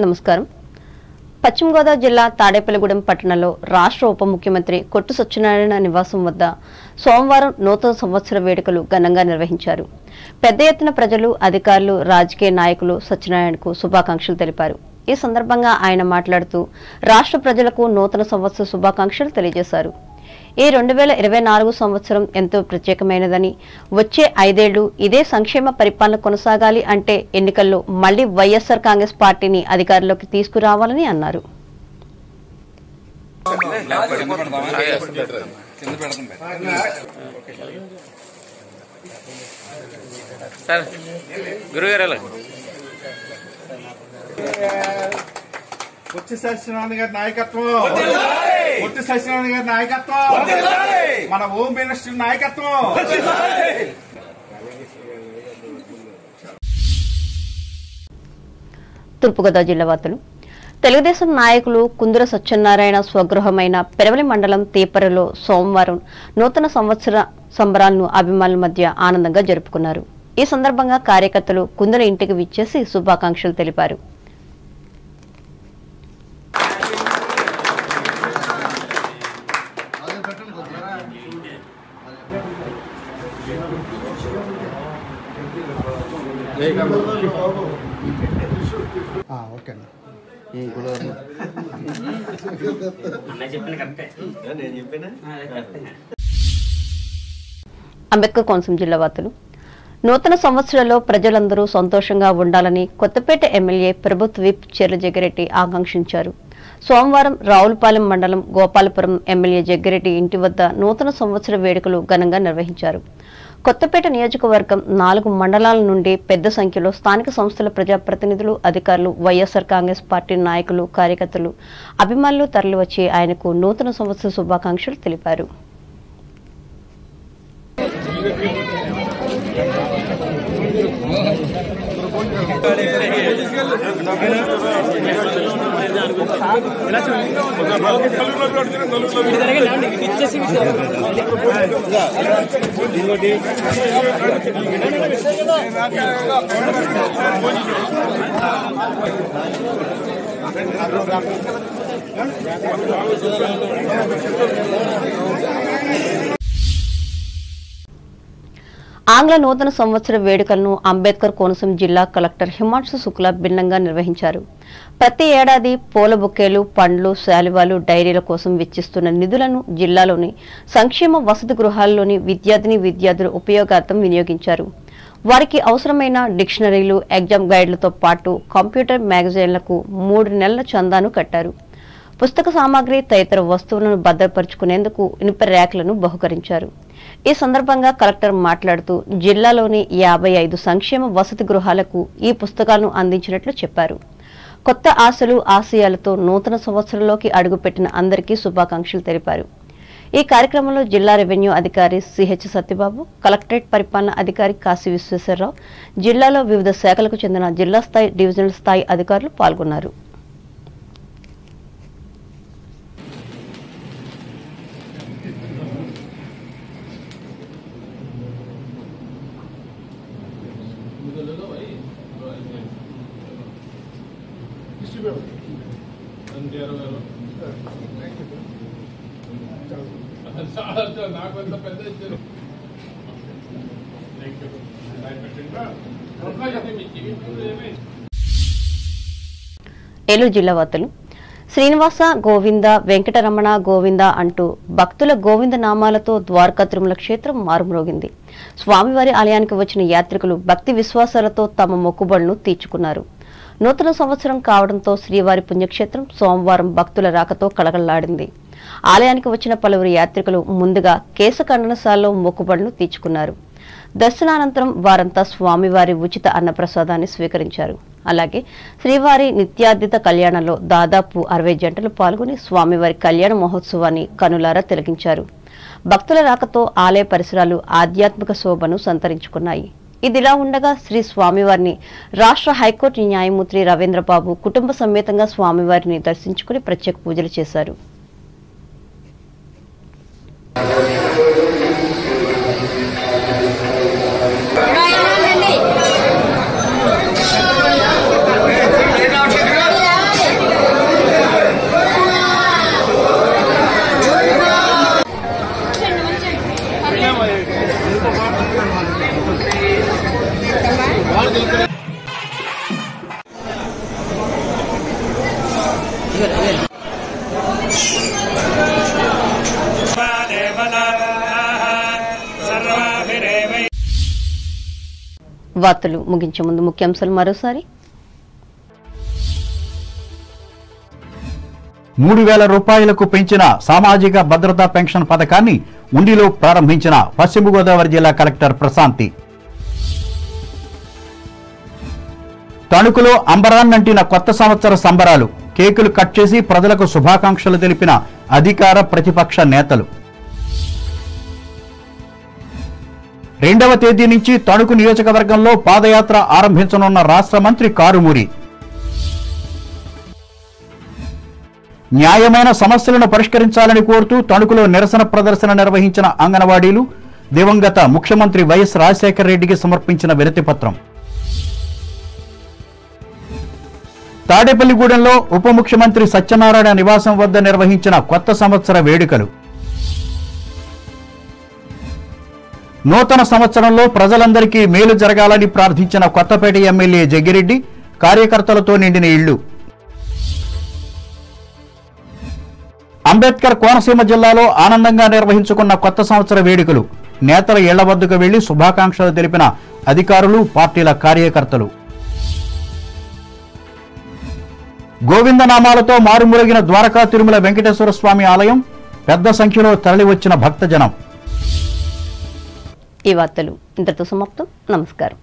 నమస్కారం. పశ్చిమ గోదావరి జిల్లా తాడేపల్లిగూడెం పట్టణంలో రాష్ట్ర ఉప ముఖ్యమంత్రి కొట్టు సత్యనారాయణ నివాసం వద్ద సోమవారం నూతన సంవత్సర వేడుకలు ఘనంగా నిర్వహించారు. పెద్ద ఎత్తున ప్రజలు, అధికారులు, రాజకీయ నాయకులు సత్యనారాయణకు శుభాకాంక్షలు తెలిపారు. ఈ సందర్భంగా ఆయన మాట్లాడుతూ రాష్ట్ర ప్రజలకు నూతన సంవత్సర శుభాకాంక్షలు తెలియజేశారు. ఈ 2024 సంవత్సరం ఎంతో ప్రత్యేకమైనదని, వచ్చే 5 ఏళ్లు ఇదే సంక్షేమ పరిపాలన కొనసాగాలి అంటే ఎన్నికల్లో మళ్లీ వైఎస్ఆర్ కాంగ్రెస్ పార్టీని అధికారంలోకి తీసుకురావాలని అన్నారు. కొట్టి సత్యనారాయణ గారి నాయకత్వం, కొట్టి సత్యనారాయణ గారి నాయకత్వం, మన హోమ్ మినిస్టర్ నాయకత్వం. తూర్పుగోదావరి జిల్లా వార్తలు. తెలుగుదేశం నాయకులు కుందర సత్యనారాయణ స్వగృహమైన పెరవలి మండలం తీపరలో సోమవారం నూతన సంవత్సర సంబరాలను అభిమానుల మధ్య ఆనందంగా జరుపుకున్నారు. ఈ సందర్భంగా కార్యకర్తలు కుందర ఇంటికి విచ్చేసి శుభాకాంక్షలు తెలిపారు. అంబేద్కర్ కోనసీమ జిల్లా వార్తలు. నూతన సంవత్సరంలో ప్రజలందరూ సంతోషంగా ఉండాలని కొత్తపేట ఎమ్మెల్యే ప్రభుత్వ విప్ చెర్ల జగ్గిరెడ్డి ఆకాంక్షించారు. సోమవారం రావులపాలెం మండలం గోపాలపురం ఎమ్మెల్యే జగ్గిరెడ్డి ఇంటి వద్ద నూతన సంవత్సర వేడుకలు ఘనంగా నిర్వహించారు. కొత్తపేట నియోజకవర్గం 4 మండలాల నుండి పెద్ద సంఖ్యలో స్థానిక సంస్థల ప్రజాప్రతినిధులు, అధికారులు, వైఎస్ఆర్ కాంగ్రెస్ పార్టీ నాయకులు, కార్యకర్తలు, అభిమానులు తరలివచ్చి ఆయనకు నూతన సంవత్సర శుభాకాంక్షలు తెలిపారు. ఆంగ్ల నూతన సంవత్సర వేడుకలను అంబేద్కర్ కోనసీమ జిల్లా కలెక్టర్ హిమాంశు శుక్లా భిన్నంగా నిర్వహించారు. ప్రతి ఏడాది పూల బొకేలు, పండ్లు, శాలువాలు, డైరీల కోసం వెచ్చిస్తున్న నిధులను జిల్లాలోని సంక్షేమ వసతి గృహాల్లోని విద్యార్థులు ఉపయోగార్థం వినియోగించారు. వారికి అవసరమైన డిక్షనరీలు, ఎగ్జామ్ గైడ్లతో పాటు కంప్యూటర్ మ్యాగజైన్లకు 3 నెలల చందాను కట్టారు. పుస్తక సామాగ్రి తదితర వస్తువులను భద్రపరుచుకునేందుకు ఇనుప ర్యాక్లను బహుకరించారు. ఈ సందర్భంగా కలెక్టర్ మాట్లాడుతూ జిల్లాలోని 55 సంక్షేమ వసతి గృహాలకు ఈ పుస్తకాలను అందించినట్లు చెప్పారు. కొత్త ఆశలు, ఆశయాలతో నూతన సంవత్సరంలోకి అడుగుపెట్టిన అందరికీ శుభాకాంక్షలు తెలిపారు. ఈ కార్యక్రమంలో జిల్లా రెవెన్యూ అధికారి సిహెచ్ సత్యబాబు, కలెక్టరేట్ పరిపాలన అధికారి కాశీ విశ్వేశ్వరరావు, జిల్లాలో వివిధ శాఖలకు చెందిన జిల్లా స్థాయి, డివిజనల్ స్థాయి అధికారులు పాల్గొన్నారు. ఏలూరు జిల్లా వార్తలు. శ్రీనివాస గోవింద, వెంకటరమణ గోవింద అంటూ భక్తుల గోవింద నామాలతో ద్వారకా తిరుమల క్షేత్రం మారుమ్రోగింది. స్వామివారి ఆలయానికి వచ్చిన యాత్రికులు భక్తి విశ్వాసాలతో తమ మొక్కుబడులను తీర్చుకున్నారు. నూతన సంవత్సరం కావడంతో శ్రీవారి పుణ్యక్షేత్రం సోమవారం భక్తుల రాకతో కళకళలాడింది. ఆలయానికి వచ్చిన పలువురు యాత్రికులు ముందుగా కేశఖండనశాలలో మొక్కుబడులను తీర్చుకున్నారు. దర్శనానంతరం వారంతా స్వామివారి ఉచిత అన్నప్రసాదాన్ని స్వీకరించారు. అలాగే శ్రీవారి నిత్యార్జిత కళ్యాణంలో దాదాపు 60 జంటలు పాల్గొని స్వామివారి కళ్యాణ మహోత్సవాన్ని కనులారా తిలకించారు. భక్తుల రాకతో ఆలయ పరిసరాలు ఆధ్యాత్మిక శోభను సంతరించుకున్నాయి. ఇదిలా ఉండగా శ్రీ స్వామివారిని రాష్ట్ర హైకోర్టు న్యాయమూర్తి రవీంద్రబాబు కుటుంబ సమేతంగా స్వామివారిని దర్శించుకుని ప్రత్యేక పూజలు చేశారు. వార్తలు ముగించే ముందు ముఖ్యాంశాలు మరోసారి. 3,000 రూపాయలకు పెంచిన సామాజిక భద్రతా పెన్షన్ పథకాన్ని ఉండిలో ప్రారంభించిన పశ్చిమ గోదావరి జిల్లా కలెక్టర్ ప్రశాంతి. తణుకులో అంబరాన్నంటిన కొత్త సంవత్సర సంబరాలు. కేకులు కట్ చేసి ప్రజలకు శుభాకాంక్షలు తెలిపిన అధికార ప్రతిపక్ష నేతలు. 2వ తేదీ నుంచి తణుకు నియోజకవర్గంలో పాదయాత్ర ఆరంభించనున్న రాష్ట్ర మంత్రి కారుమూరి. న్యాయమైన సమస్యలను పరిష్కరించాలని కోరుతూ తణుకులో నిరసన ప్రదర్శన నిర్వహించిన అంగన్వాడీలు దివంగత ముఖ్యమంత్రి వైఎస్ రాజశేఖర రెడ్డికి సమర్పించిన వినతిపత్రం. తాడేపల్లిగూడెంలో ఉప ముఖ్యమంత్రి సత్యనారాయణ నివాసం వద్ద నిర్వహించిన కొత్త సంవత్సర వేడుకలు. నూతన సంవత్సరంలో ప్రజలందరికీ మేలు జరగాలని ప్రార్థించిన కొత్తపేట ఎమ్మెల్యే జగ్గిరెడ్డి. కార్యకర్తలతో నిండిన ఇళ్లు. అంబేద్కర్ కోనసీమ జిల్లాలో ఆనందంగా నిర్వహించుకున్న కొత్త సంవత్సర వేడుకలు. నేతల ఇళ్ల వద్దకు వెళ్లి శుభాకాంక్షలు తెలిపిన అధికారులు, పార్టీల కార్యకర్తలు. గోవిందనామాలతో మారుమూలగిన ద్వారకా తిరుమల వెంకటేశ్వర స్వామి ఆలయం. పెద్ద సంఖ్యలో తరలివచ్చిన భక్తజనం. ఈ వార్తలు ఇంతటితో సమాప్తం. నమస్కారం.